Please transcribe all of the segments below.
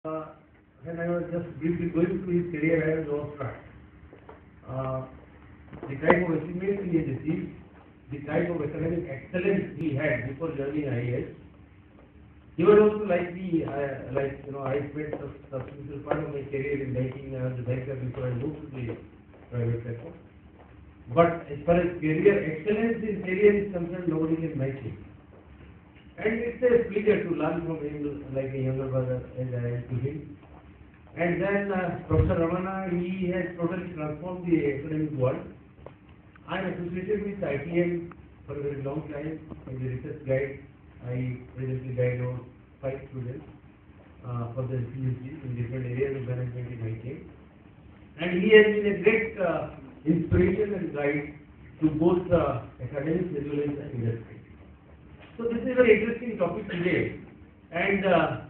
Uh, when I was just briefly going through his career, I was awestruck. Uh, the type of achievements he has achieved, the type of academic excellence he had before joining IAS. He was also like me, I spent a substantial part of my career in banking. I was a banker before I moved to the private sector. But as far as career excellence in career is concerned, nobody can match him. And it's a pleasure to learn from him like a younger brother as I am to him. And then Professor Ramana, he has totally transformed the academic world. I am associated with ITM for a very long time as a research guide. I presently guide over 5 students for their PhD in different areas of management in ITM. And he has been a great inspiration and guide to both academics as well as the industry. So this is a very interesting topic today, and I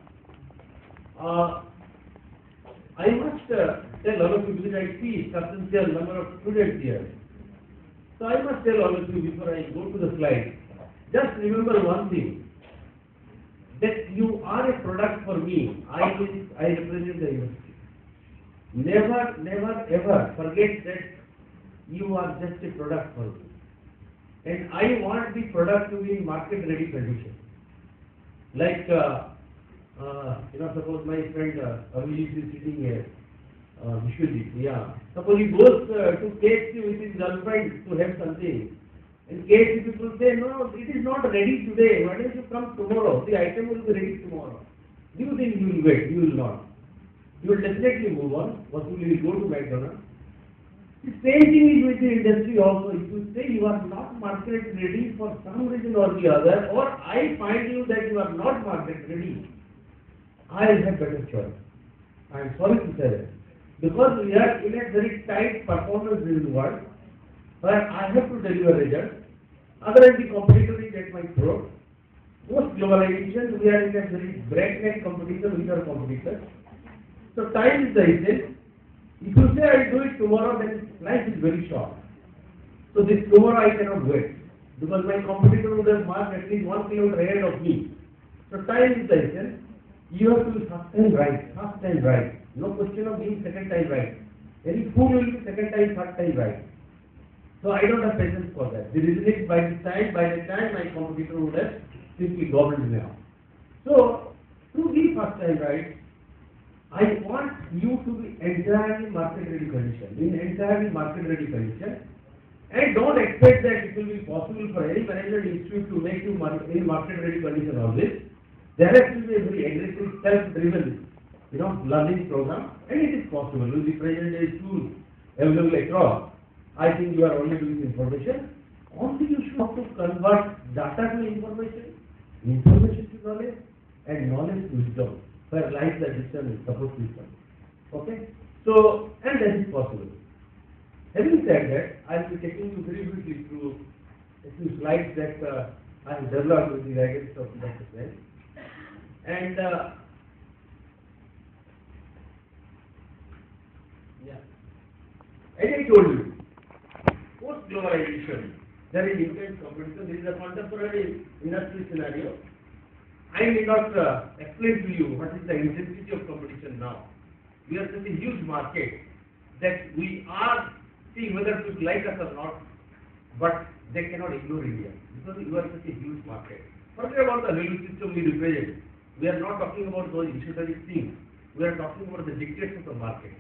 must tell all of you, because I see substantial number of students here. So I must tell all of you before I go to the slide, just remember one thing, that you are a product for me. I represent the university. Never ever forget that you are just a product for me. And I want the product to be in market-ready condition. Like, suppose my friend Abhijit is sitting here, Vishwajit, yeah. Suppose he goes to KFC with his girlfriend to have something. And KFC people say, no, it is not ready today. Why don't you come tomorrow? The item will be ready tomorrow. Do you think you will wait? You will not. You will definitely move on. Possibly you will go to McDonald's. The same thing is with the industry also. If you say you are not market ready for some reason or the other, or I find you that you are not market ready, I will have better choice. I am sorry to say that. Because we are in a very tight performance-driven world, where I have to deliver results. Otherwise, the competitor is at my throat. Post globalization, we are in a very breakneck competition with our competitors. So time is the essence. If you say I will do it tomorrow, then life is very short. So this tomorrow I cannot wait, because my competitor would have marked at least 1 kilometer ahead of me. So time is the essence. You have to be first time right. No question of being second time right. Any fool will be second time, third time right. So I don't have patience for that. The reason is by the time my competitor would have simply gobbled me up. So to be first time right, I want you to be entirely market-ready condition, and don't expect that it will be possible for any management institute to make you in market-ready condition always. There has to be a very aggressive, self-driven, learning program, and it is possible. With the present day tools available across, I think you are only doing information. Only you should have to convert data to information to knowledge, and knowledge to wisdom. Where lies the system is supposed to be done. Okay? So, and that is possible. Having said that, I will be taking you very briefly through a few slides that I have developed with the guidance of Dr. Sen. And, as I told you, post-globalization, there is intense competition. This is a contemporary industry scenario. I may not explain to you what is the intensity of competition now. We are such a huge market that we are seeing whether people like us or not, but they cannot ignore India because we are such a huge market. Forget about the value system we represent. We are not talking about those esoteric things. We are talking about the dictates of the market.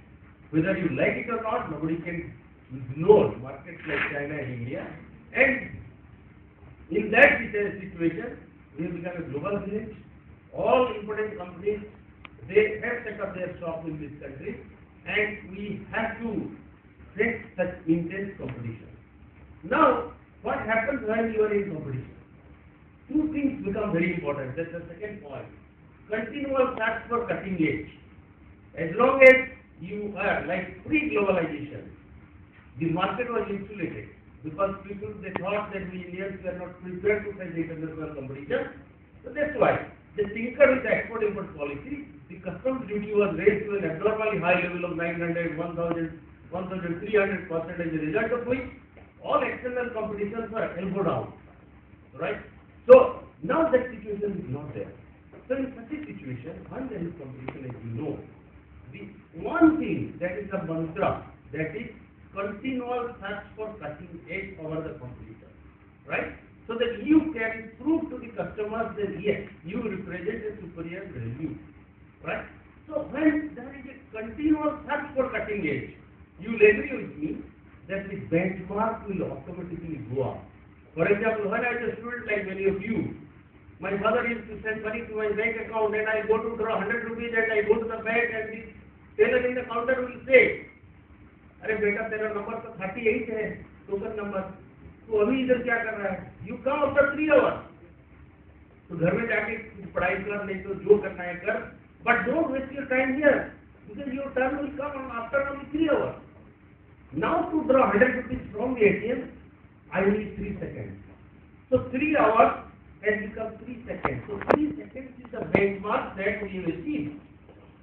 Whether you like it or not, nobody can ignore markets like China and India. And in that situation, we have become a global village. All important companies, they have set up their shops in this country, and we have to face such intense competition. Now, what happens when you are in competition? Two things become very important. That's the second point. Continual search for cutting edge. As long as you are like pre-globalization, the market was insulated. Because people, they thought that we Indians were not prepared to face international competition. So that's why they tinkered with the export-import policy. The customs duty was raised to an abnormally high level of 900, 1,000, 1,300% as a result of which all external competitions were elbowed out. Right? So now that situation is not there. So in such a situation, when there is competition, as you know, is a mantra, that is continual search for cutting edge over the competitor, right? So that you can prove to the customers that yes, you represent a superior value, right? So when there is a continual search for cutting edge, you will agree with me that the benchmark will automatically go up. For example, when I was a student like many of you, my father used to send money to my bank account and I go to draw 100 rupees and I go to the bank and the teller in the counter will say, अरे बेटा तेरा number तो 38 है token number, तो अभी इधर क्या कर रहा है? You come after 3 hours. तो घर में जाके पढ़ाई कर, नहीं तो जो करना है कर, but don't waste your time here because your turn will come after only 3 hours. Now to draw 100 rupees from the ATM, I need 3 seconds. So 3 hours has become 3 seconds. So 3 seconds is the benchmark that we will achieve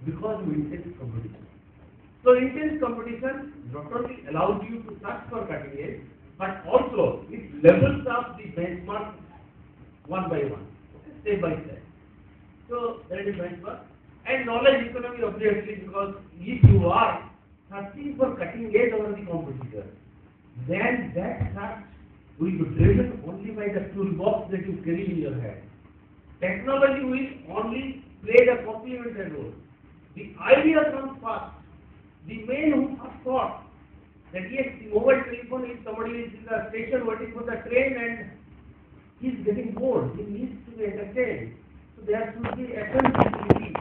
because we intense competition. So intense competition not only allows you to search for cutting edge, but also it levels up the benchmark one by one, okay, step by step. So that is benchmark. And knowledge economy obviously, because if you are searching for cutting edge over the competitor, then that search will be driven only by the toolbox that you carry in your head. Technology will only play the complementary role. The idea comes first. The man who first thought that yes, the mobile telephone, if somebody is in the station waiting for the train and he is getting bored, he needs to be entertained. So there should be FMCG.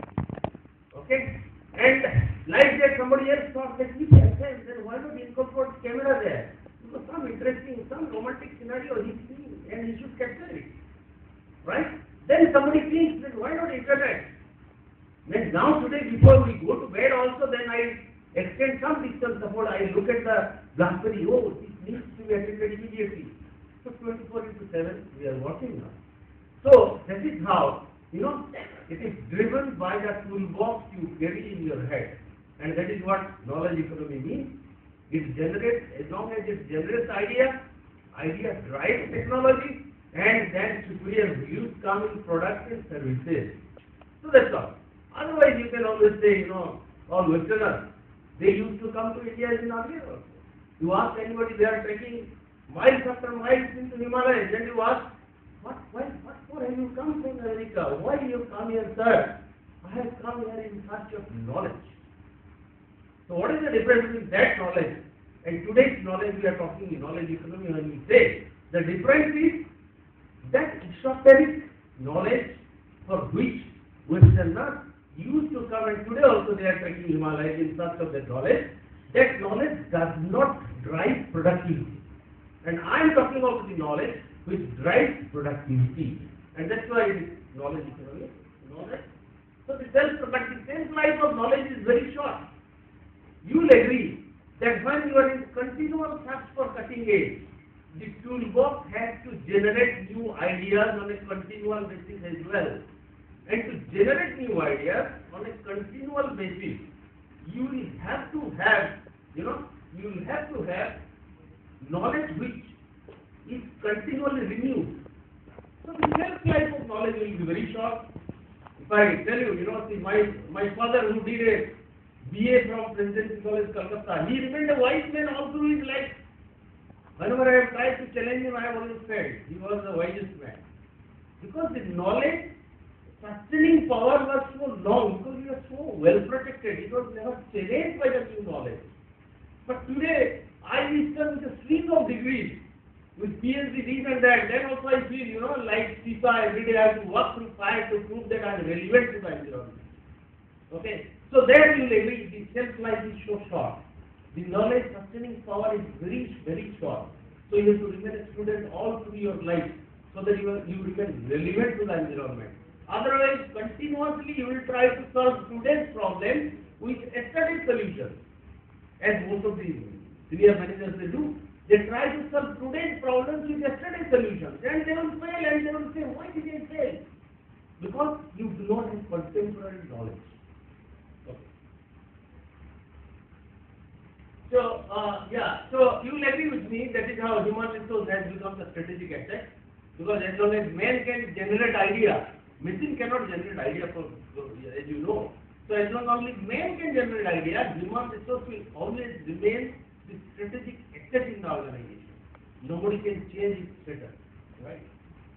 Okay? And like that somebody else thought that if FM, then why not incorporate camera there? Because some interesting, some romantic scenario he's seeing and he should capture it. Right? Then somebody thinks that why not internet? Then now today before we go to bed also, then I extend some distance support, I look at the BlackBerry, oh, this needs to be attended immediately. So 24/7 we are working now. So that is how, it is driven by the toolbox you carry in your head. And that is what knowledge economy means. It generates, as long as it generates idea drives technology, and then superior views come in products and services. So that's all. Otherwise you can always say, all Westerners, they used to come to India in earlier also. You ask anybody, they are trekking miles after miles into Himalayas, and you ask, what for have you come from America? Why you have come here, sir? I have come here in search of knowledge. So what is the difference between that knowledge and today's knowledge? We are talking in knowledge economy when we say the difference is that esoteric knowledge for which Westerners used to come, and today also they are taking Himalayas in search of that knowledge. That knowledge does not drive productivity. And I am talking about the knowledge which drives productivity. And that's why it is knowledge economy. So the shelf life of knowledge is very short. You will agree that when you are in continual search for cutting edge, the toolbox has to generate new ideas on a continual basis as well. And to generate new ideas on a continual basis, you will have to have, knowledge which is continually renewed. So the shelf life of knowledge will be very short. If I tell you, see, my father who did a BA from Presidency College, Calcutta, he remained a wise man all through his life. Whenever I have tried to challenge him, I have always failed. He was the wisest man. Because the knowledge sustaining power was so long, because we were so well protected, it was never challenged by the new knowledge. But today, I return with a string of degrees, with PhD, this and that, then also I feel, like Sita, every day I have to walk through fire to prove that I am relevant to the environment. Okay? So there you will agree, the shelf life is so short. The knowledge sustaining power is very, very short. So you have to remain a student all through your life, so that you remain relevant to the environment. Otherwise, continuously you will try to solve today's problems with yesterday's solutions. As most of the senior managers they do, they try to solve today's problems with yesterday's solutions. And they will fail, and they will say, why did they fail? Because you do not have contemporary knowledge. Okay. So you will agree with me, that is how human resource has become the strategic asset. Because as long as man can generate idea, machine cannot generate idea, as you know. So as long only men can generate ideas, human resource will always remain the strategic asset in the organization. Nobody can change its status, right?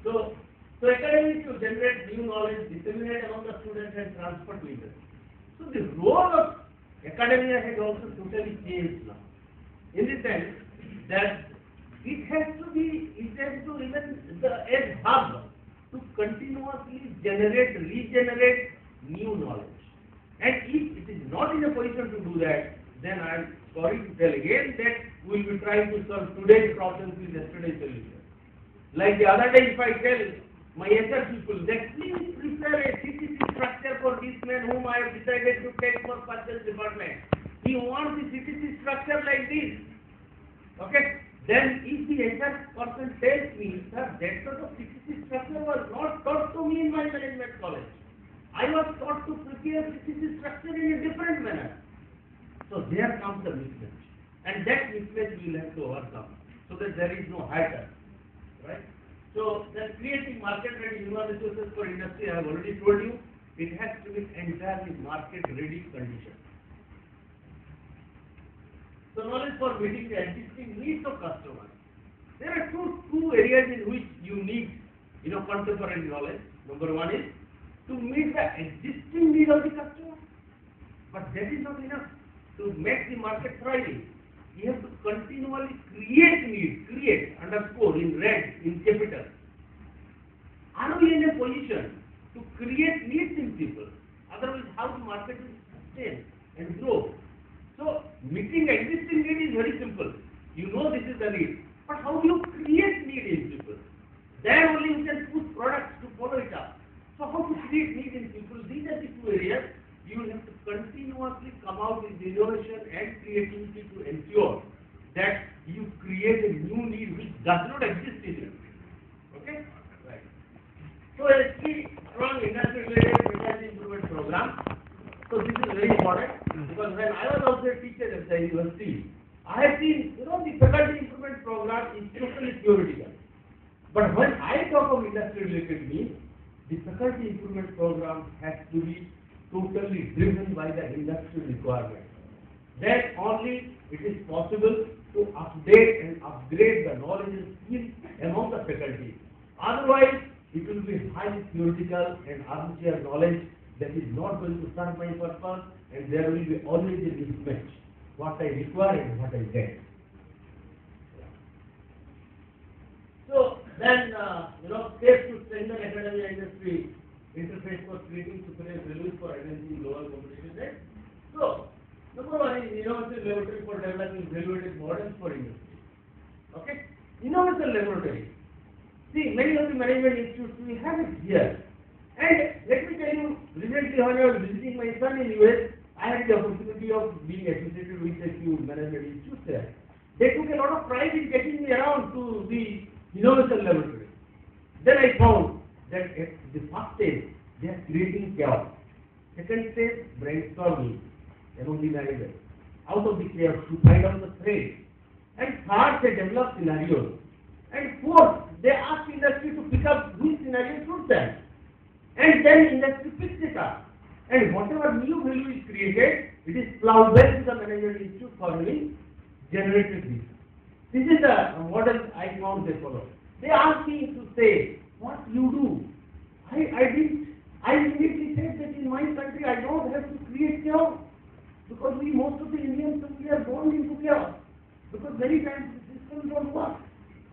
So, academy to generate new knowledge, disseminate among the students and transfer to industry. So the role of academia has also totally changed now. In the sense that it has to even as hub to continuously regenerate new knowledge. And if it is not in a position to do that, then I am sorry to tell again that we will be trying to solve today's problems with yesterday's solution. Like the other day, if I tell my HR people that please prepare a CTC structure for this man whom I have decided to take for purchase department. He wants the CTC structure like this. Okay? Then if the HR person tells me, sir, that sort of CTC structure was not taught to me in my management college. I was taught to prepare CTC structure in a different manner. So there comes the mismatch. And that mismatch we will have to overcome so that there is no hacker. Right? So the creating market-ready human resources for industry, I have already told you, it has to be entirely market-ready condition. So knowledge for meeting the existing needs of customers. There are two areas in which you need, contemporary knowledge. Number one is to meet the existing need of the customer. But that is not enough to make the market thriving. You have to continually create underscore in red, in capital. Are we in a position to create needs in people? Otherwise, how the market will sustain and grow? So, meeting existing need is very simple. You know this is the need. But how do you create need in people? Then only you can put products to follow it up. So how to create need in people? These are the two areas. You will have to continuously come out with innovation and creativity to ensure that you create a new need which does not exist in you. Okay? Right. So a key strong industry-related faculty improvement program. So this is very important because when I was also a teacher at the university, I have seen, the faculty improvement program is totally theoretical. But when I talk of industry-related needs, the faculty improvement program has to be totally driven by the industry requirement. Then only it is possible to update and upgrade the knowledge and skills among the faculty. Otherwise, it will be highly theoretical and armchair knowledge that is not going to serve my purpose, and there will be always a mismatch, what I require and what I get. So then, steps to strengthen academia industry interface for creating superior values for addressing global competition rate. So, number one is innovation laboratory for developing value-added models for industry. Okay? Innovation laboratory. See, many of the management institutes, we have it here. And let me tell you, recently when I was visiting my son in US, I had the opportunity of being associated with a few management institutes there. They took a lot of pride in getting me around to the innovation laboratory. Then I found that at the first stage, they are creating chaos. Second stage, brainstorming among the managers. Out of the chaos to find out the thread. And third, they develop scenarios. And fourth, they ask industry to pick up which scenario suits them. And then industry picks it up. And whatever new value is created, it is plowed back to the management institute for having generated this. This is the model I found they follow. They ask me to say, what you do? I immediately said that in my country I don't have to create chaos. Because most of the Indians, we are born into chaos. Because many times the systems don't work.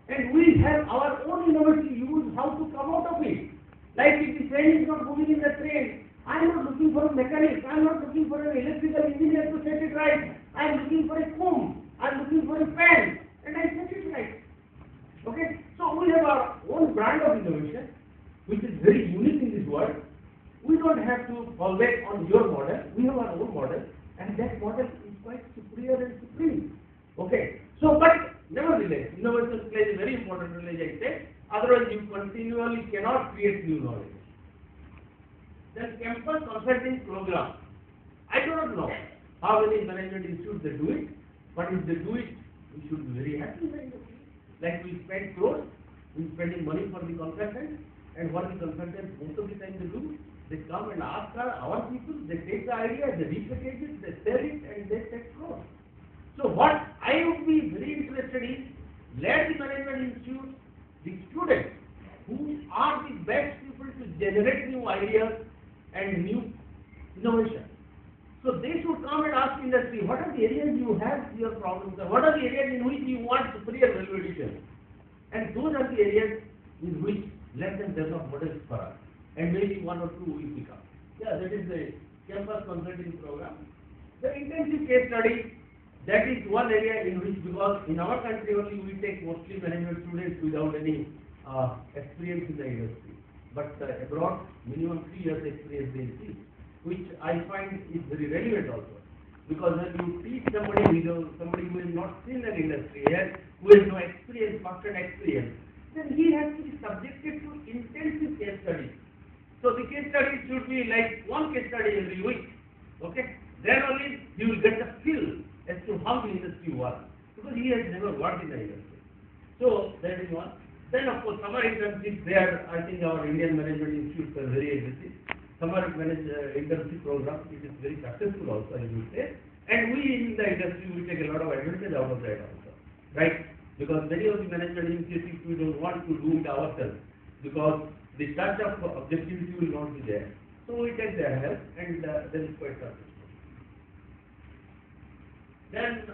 And we have our own innovative use how to come out of it. Like if the train is not moving in the train, I am not looking for a mechanic, I am not looking for an electrical engineer to set it right. I am looking for a comb, I am looking for a fan, and I set it right. Okay? So we have our own brand of innovation, which is very unique in this world. We don't have to fall back on your model, we have our own model, and that model is quite superior and supreme. Okay? So, but nevertheless, innovation plays a very important role, as I said. Otherwise, you continually cannot create new knowledge. Then campus consulting program. I do not know how many management institutes they do it, but if they do it, we should be very happy. Like we spend crores, we spending money for the consultant, and what the consultants most of the time they do, They come and ask our people, they take the idea, they replicate it, they sell it, and they take growth. So what I would be very interested in, let the management institute, the students, who are the best people to generate new ideas and new innovation. So they should come and ask industry, what are the areas you have your problems, what are the areas in which you want superior value addition? And those are the areas in which let them develop models for us. And maybe one or two will pick up. Yeah, that is the campus consulting program. The intensive case study, that is one area in which, because in our country only we take mostly management students without any experience in the industry. But abroad, minimum 3 years experience they see, which I find is very relevant also. Because when you teach somebody who has not seen an industry yet, who has no experience, first-hand experience, then he has to be subjected to intensive case studies. So the case study should be like one case study every week. Okay? Then only you will get the feel as to how the industry works, because he has never worked in the industry. So that is one. Then of course summer internship, there I think our Indian management institutes are very aggressive. Summer internship program, it is very successful also, I would say. And we in the industry, we take a lot of advantage out of that also. Right? Because many of the management initiatives we don't want to do it ourselves, because the touch of objectivity will not be there. So we take their help, and that is quite successful. Then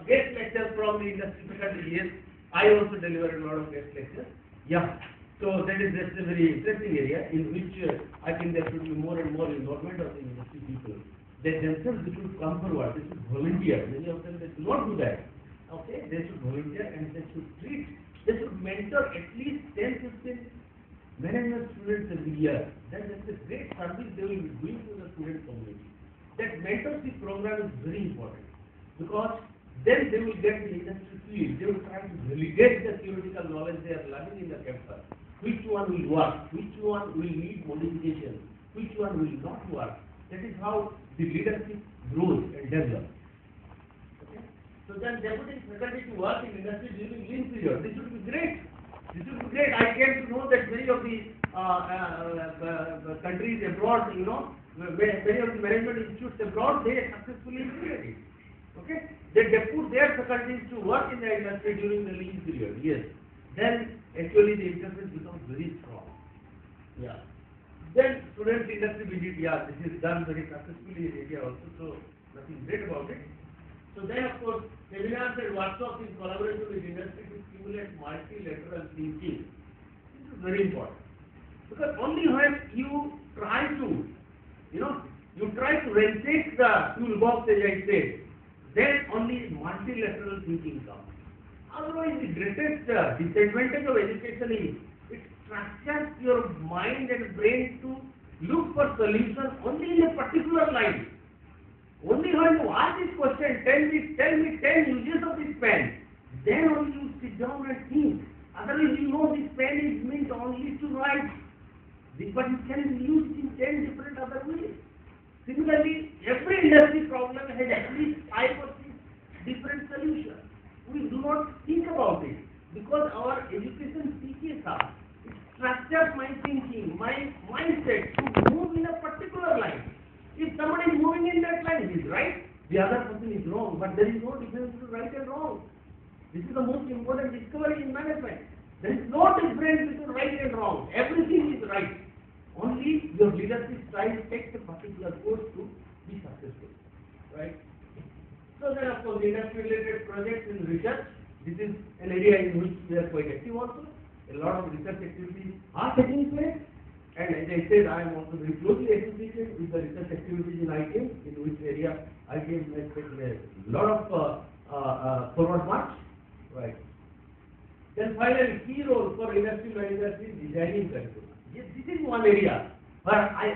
guest lectures from the industry faculty. Yes, I also deliver a lot of guest lectures. Yeah. So that's a very interesting area in which I think there should be more and more involvement of the industry people. They themselves should come forward. They should volunteer. Many of them they do not do that. Okay, they should volunteer and they should mentor at least 10-15 management students every year. That's a great service they will be doing to the student community. That mentorship program is very important, because then they will get the industry feel. They will try to delegate the theoretical knowledge they are learning in the campus. Which one will work? Which one will need modification? Which one will not work? That is how the leadership grows and develops. Okay? So then deputing faculty to work in industry during lean period. This would be great. This would be great. I came to know that many of the countries abroad, many of the management institutes abroad, they successfully implemented it. Okay? They put their faculties to work in the industry during the lean period. Yes. Then actually the interface becomes very strong. Yeah. Then students industry visit, yeah, this is done very successfully in India also, so nothing great about it. So then of course seminars and workshops in collaboration with industry to stimulate multilateral thinking. This is very important. Because only when you try to ransack the toolbox, as I said, then only multilateral thinking comes. Otherwise, the greatest disadvantage of education is it structures your mind and brain to look for solutions only in a particular line. Only when you ask this question, tell me 10 uses of this pen, then only you sit down and think. Otherwise, this pen is meant only to write, but it can be used in 10 different other ways. Similarly, every industry problem has at least 5 or 6 different solutions. We do not think about it because our education teaches us. It structures my thinking, my mindset to move in a particular line. If somebody is moving in that line, he is right. The other person is wrong, but there is no difference between right and wrong. This is the most important discovery in management. There is no difference between right and wrong. Everything is right. Only your leadership style takes a particular course to be successful. Right? So then of course industry-related projects in research, this is an area in which we are quite active also. A lot of research activities are taking place, and as I said, I am also very closely associated with the research activities in ITM, in which area ITM has taken a lot of forward march. Right. Then finally, key role for industry managers is designing curriculum. Yes, this is one area where I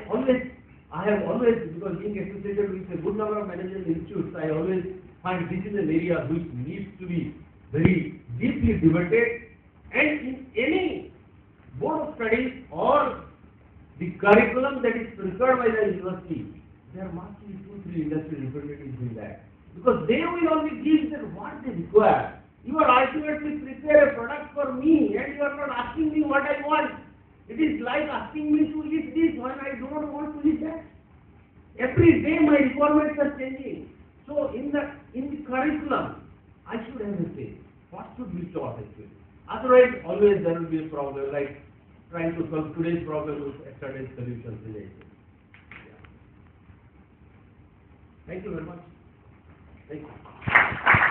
have always, because being associated with a good number of management institutes, I always find this is an area which needs to be very deeply debated, and in any board of studies or the curriculum that is prepared by the university, there must be 2-3 industry representatives in that, because they will only give them what they require. You are ultimately prepare a product for me, and you are not asking me what I want. It is like asking me to eat this when I don't want to eat that. Every day my requirements are changing. So in the curriculum, I should have a say. What should be taught actually? Otherwise, always there will be a problem, like trying to solve today's problem with yesterday's solutions in it. Yeah. Thank you very much. Thank you.